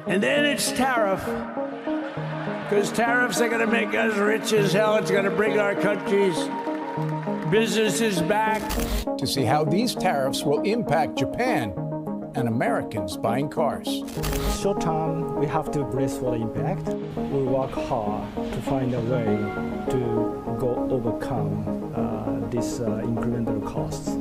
And then it's tariff. Because tariffs are going to make us rich as hell. It's going to bring our country's businesses back. To see how these tariffs will impact Japan and Americans buying cars. Short term, we have to brace for the impact. We work hard to find a way to overcome these incremental costs.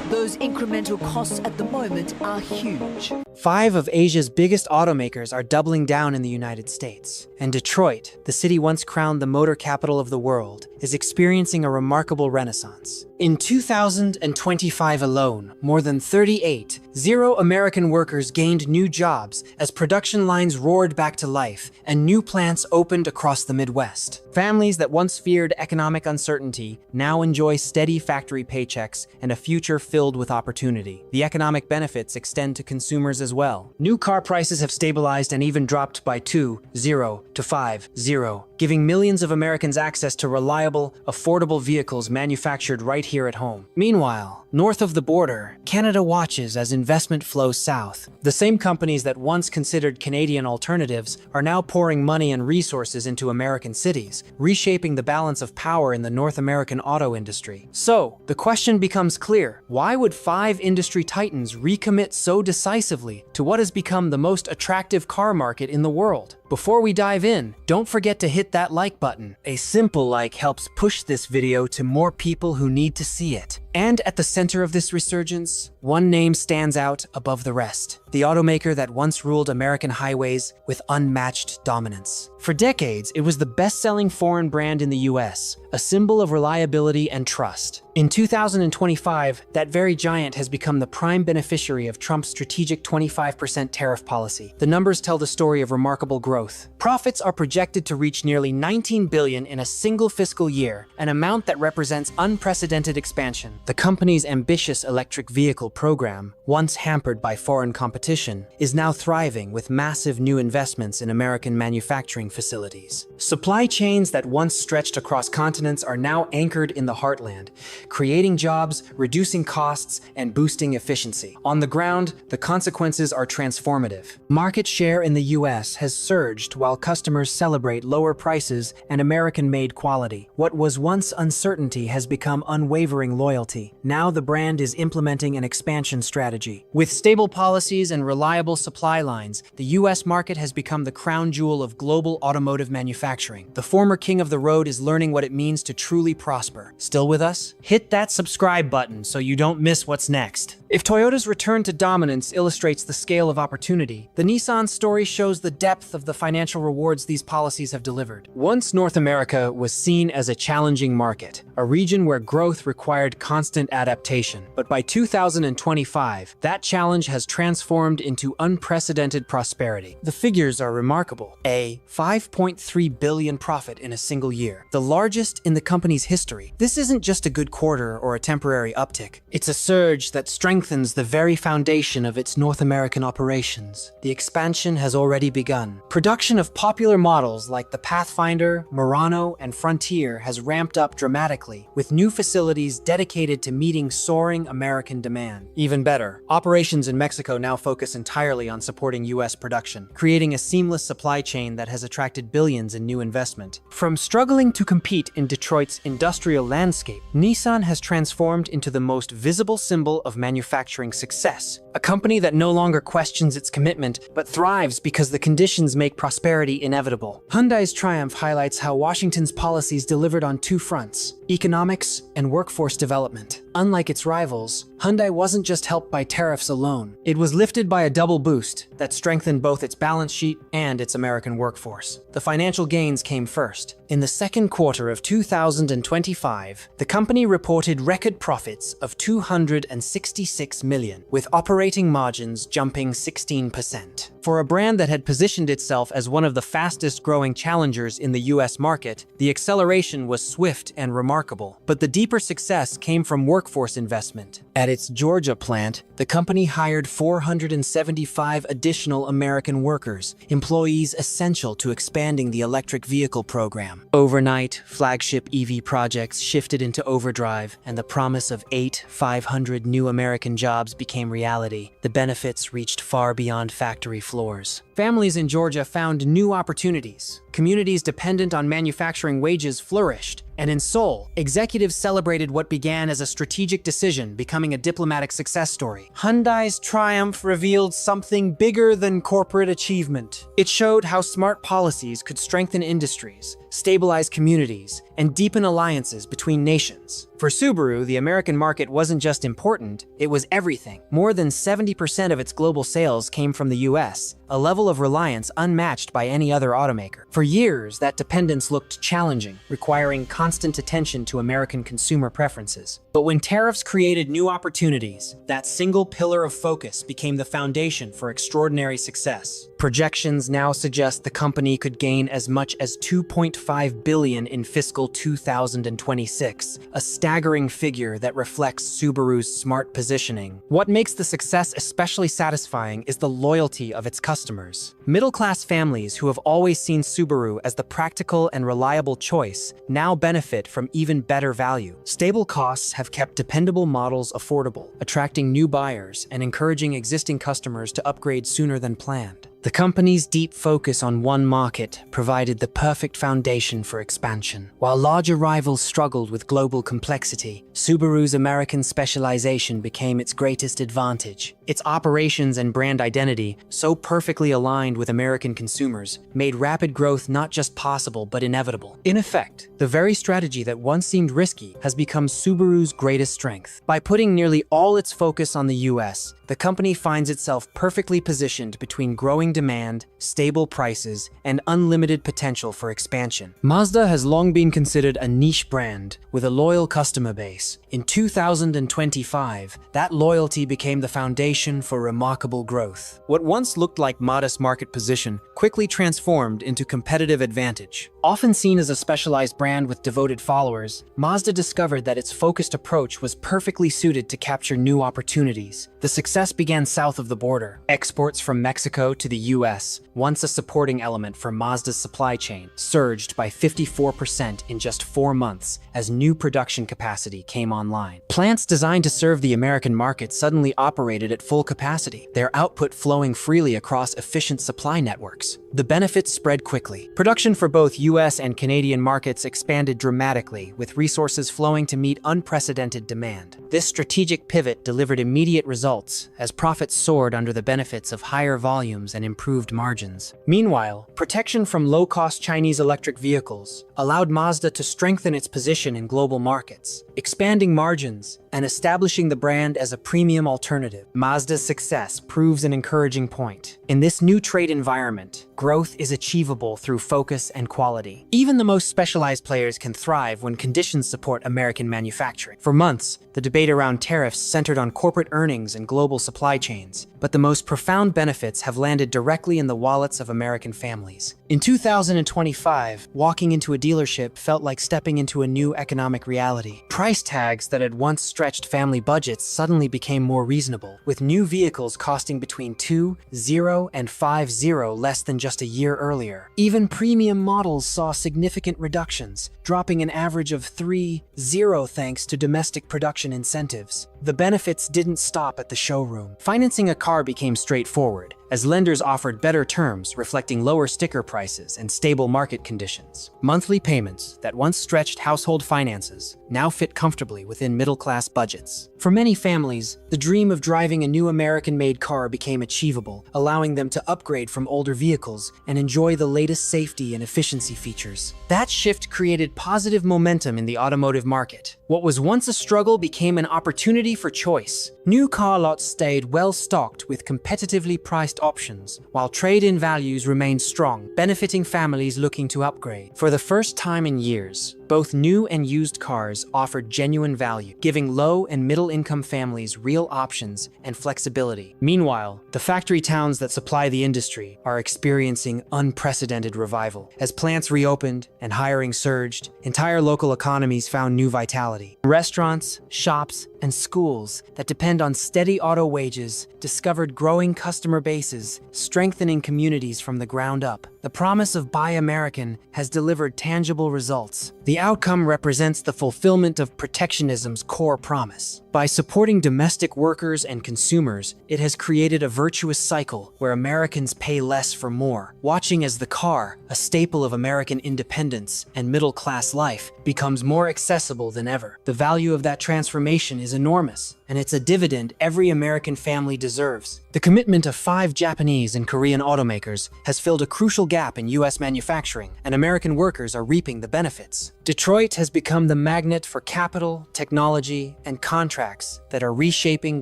Those incremental costs at the moment are huge. 5 of Asia's biggest automakers are doubling down in the United States. And Detroit, the city once crowned the motor capital of the world, is experiencing a remarkable renaissance. In 2025 alone, more than 38,000 American workers gained new jobs as production lines roared back to life and new plants opened across the Midwest. Families that once feared economic uncertainty now enjoy steady factory paychecks and a future filled with opportunity. The economic benefits extend to consumers as well. New car prices have stabilized and even dropped by 2.0 to 5.0, giving millions of Americans access to reliable, affordable vehicles manufactured right here at home. Meanwhile, north of the border, Canada watches as investment flows south. The same companies that once considered Canadian alternatives are now pouring money and resources into American cities, reshaping the balance of power in the North American auto industry. So, the question becomes clear. Why would 5 industry titans recommit so decisively to what has become the most attractive car market in the world? Before we dive in, don't forget to hit that like button. A simple like helps push this video to more people who need to see it. And at the center of this resurgence, one name stands out above the rest. The automaker that once ruled American highways with unmatched dominance. For decades, it was the best-selling foreign brand in the US, a symbol of reliability and trust. In 2025, that very giant has become the prime beneficiary of Trump's strategic 25% tariff policy. The numbers tell the story of remarkable growth. Profits are projected to reach nearly $19 billion in a single fiscal year, an amount that represents unprecedented expansion. The company's ambitious electric vehicle program, once hampered by foreign competition, is now thriving with massive new investments in American manufacturing facilities. Supply chains that once stretched across continents are now anchored in the heartland, creating jobs, reducing costs, and boosting efficiency. On the ground, the consequences are transformative. Market share in the US has surged while customers celebrate lower prices and American-made quality. What was once uncertainty has become unwavering loyalty. Now the brand is implementing an expansion strategy. With stable policies and reliable supply lines, the US market has become the crown jewel of global automotive manufacturing. The former king of the road is learning what it means to truly prosper. Still with us? Hit that subscribe button so you don't miss what's next. If Toyota's return to dominance illustrates the scale of opportunity, the Nissan story shows the depth of the financial rewards these policies have delivered. Once North America was seen as a challenging market, a region where growth required constant adaptation. But by 2025, that challenge has transformed into unprecedented prosperity. The figures are remarkable. A $5.3 billion profit in a single year, the largest in the company's history. This isn't just a good quarter or a temporary uptick. It's a surge that strengthens the very foundation of its North American operations. The expansion has already begun. Production of popular models like the Pathfinder, Murano, and Frontier has ramped up dramatically, with new facilities dedicated to meeting soaring American demand. Even better, operations in Mexico now focus entirely on supporting US production, creating a seamless supply chain that has attracted billions in new investment. From struggling to compete in Detroit's industrial landscape, Nissan has transformed into the most visible symbol of manufacturing success. A company that no longer questions its commitment, but thrives because the conditions make prosperity inevitable. Hyundai's triumph highlights how Washington's policies delivered on 2 fronts: economics and workforce development. Unlike its rivals, Hyundai wasn't just helped by tariffs alone. It was lifted by a double boost that strengthened both its balance sheet and its American workforce. The financial gains came first. In the second quarter of 2025, the company reported record profits of $266 million, with operating margins jumping 16%. For a brand that had positioned itself as one of the fastest-growing challengers in the US market, the acceleration was swift and remarkable. But the deeper success came from workforce investment. At its Georgia plant, the company hired 475 additional American workers, employees essential to expanding the electric vehicle program. Overnight, flagship EV projects shifted into overdrive, and the promise of 500 new American jobs became reality. The benefits reached far beyond factory floors. Families in Georgia found new opportunities. Communities dependent on manufacturing wages flourished. And in Seoul, executives celebrated what began as a strategic decision, becoming a diplomatic success story. Hyundai's triumph revealed something bigger than corporate achievement. It showed how smart policies could strengthen industries, stabilize communities, and deepen alliances between nations. For Subaru, the American market wasn't just important, it was everything. More than 70% of its global sales came from the US, a level of reliance unmatched by any other automaker. For years, that dependence looked challenging, requiring constant attention to American consumer preferences. But when tariffs created new opportunities, that single pillar of focus became the foundation for extraordinary success. Projections now suggest the company could gain as much as $2.5 billion in fiscal 2026, a staggering figure that reflects Subaru's smart positioning. What makes the success especially satisfying is the loyalty of its customers. Middle-class families who have always seen Subaru as the practical and reliable choice now benefit from even better value. Stable costs have kept dependable models affordable, attracting new buyers and encouraging existing customers to upgrade sooner than planned. The company's deep focus on one market provided the perfect foundation for expansion. While larger rivals struggled with global complexity, Subaru's American specialization became its greatest advantage. Its operations and brand identity, so perfectly aligned with American consumers, made rapid growth not just possible but inevitable. In effect, the very strategy that once seemed risky has become Subaru's greatest strength. By putting nearly all its focus on the US, the company finds itself perfectly positioned between growing demand, stable prices, and unlimited potential for expansion. Mazda has long been considered a niche brand with a loyal customer base. In 2025, that loyalty became the foundation for remarkable growth. What once looked like modest market position quickly transformed into competitive advantage. Often seen as a specialized brand with devoted followers, Mazda discovered that its focused approach was perfectly suited to capture new opportunities. The success began south of the border. Exports from Mexico to the US, once a supporting element for Mazda's supply chain, surged by 54% in just 4 months as new production capacity came online. Plants designed to serve the American market suddenly operated at full capacity, their output flowing freely across efficient supply networks. The benefits spread quickly. Production for both US and Canadian markets expanded dramatically, with resources flowing to meet unprecedented demand. This strategic pivot delivered immediate results, as profits soared under the benefits of higher volumes and improved margins. Meanwhile, protection from low-cost Chinese electric vehicles allowed Mazda to strengthen its position in global markets, expanding margins and establishing the brand as a premium alternative. Mazda's success proves an encouraging point. In this new trade environment, growth is achievable through focus and quality. Even the most specialized players can thrive when conditions support American manufacturing. For months, the debate around tariffs centered on corporate earnings and global supply chains, but the most profound benefits have landed directly in the wallets of American families. In 2025, walking into a dealership felt like stepping into a new economic reality. Price tags that had once stretched family budgets suddenly became more reasonable, with new vehicles costing between $2,000 and $5,000 less than just a year earlier. Even premium models saw significant reductions, dropping an average of $3,000 thanks to domestic production incentives. The benefits didn't stop at the showroom. Financing a car became straightforward, as lenders offered better terms reflecting lower sticker prices and stable market conditions. Monthly payments that once stretched household finances now fit comfortably within middle-class budgets. For many families, the dream of driving a new American-made car became achievable, allowing them to upgrade from older vehicles and enjoy the latest safety and efficiency features. That shift created positive momentum in the automotive market. What was once a struggle became an opportunity for choice. New car lots stayed well-stocked with competitively priced options, while trade-in values remained strong, benefiting families looking to upgrade. For the first time in years, both new and used cars offered genuine value, giving low and middle-income families real options and flexibility. Meanwhile, the factory towns that supply the industry are experiencing unprecedented revival. As plants reopened and hiring surged, entire local economies found new vitality. Restaurants, shops, and schools that depend on steady auto wages discovered growing customer bases, strengthening communities from the ground up. The promise of Buy American has delivered tangible results. The outcome represents the fulfillment of protectionism's core promise. By supporting domestic workers and consumers, it has created a virtuous cycle where Americans pay less for more, watching as the car, a staple of American independence and middle-class life, becomes more accessible than ever. The value of that transformation is enormous, and it's a dividend every American family deserves. The commitment of 5 Japanese and Korean automakers has filled a crucial gap in U.S. manufacturing, and American workers are reaping the benefits. Detroit has become the magnet for capital, technology, and contracts that are reshaping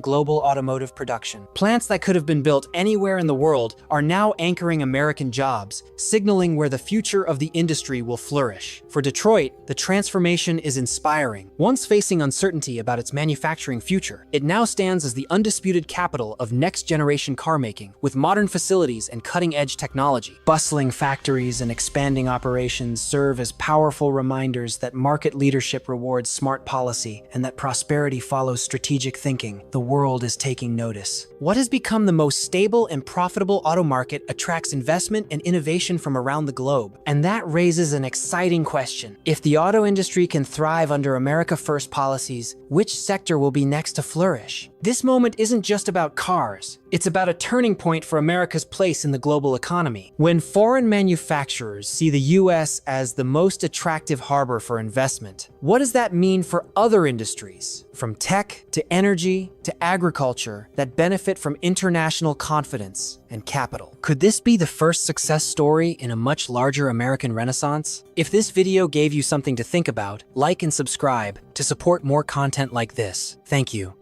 global automotive production. Plants that could have been built anywhere in the world are now anchoring American jobs, signaling where the future of the industry will flourish. For Detroit, the transformation is inspiring. Once facing uncertainty about its manufacturing future, it now stands as the undisputed capital of next-generation car making, with modern facilities and cutting-edge technology. Bustling factories and expanding operations serve as powerful reminders that market leadership rewards smart policy and that prosperity follows strategic thinking. The world is taking notice. What has become the most stable and profitable auto market attracts investment and innovation from around the globe. And that raises an exciting question. If the auto industry can thrive under America First policies, which sector will be next to flourish? This moment isn't just about cars. It's about a turning point for America's place in the global economy. When foreign manufacturers see the U.S. as the most attractive harbor for investment, what does that mean for other industries, from tech to energy to agriculture, that benefit from international confidence and capital? Could this be the first success story in a much larger American renaissance? If this video gave you something to think about, like and subscribe to support more content like this. Thank you.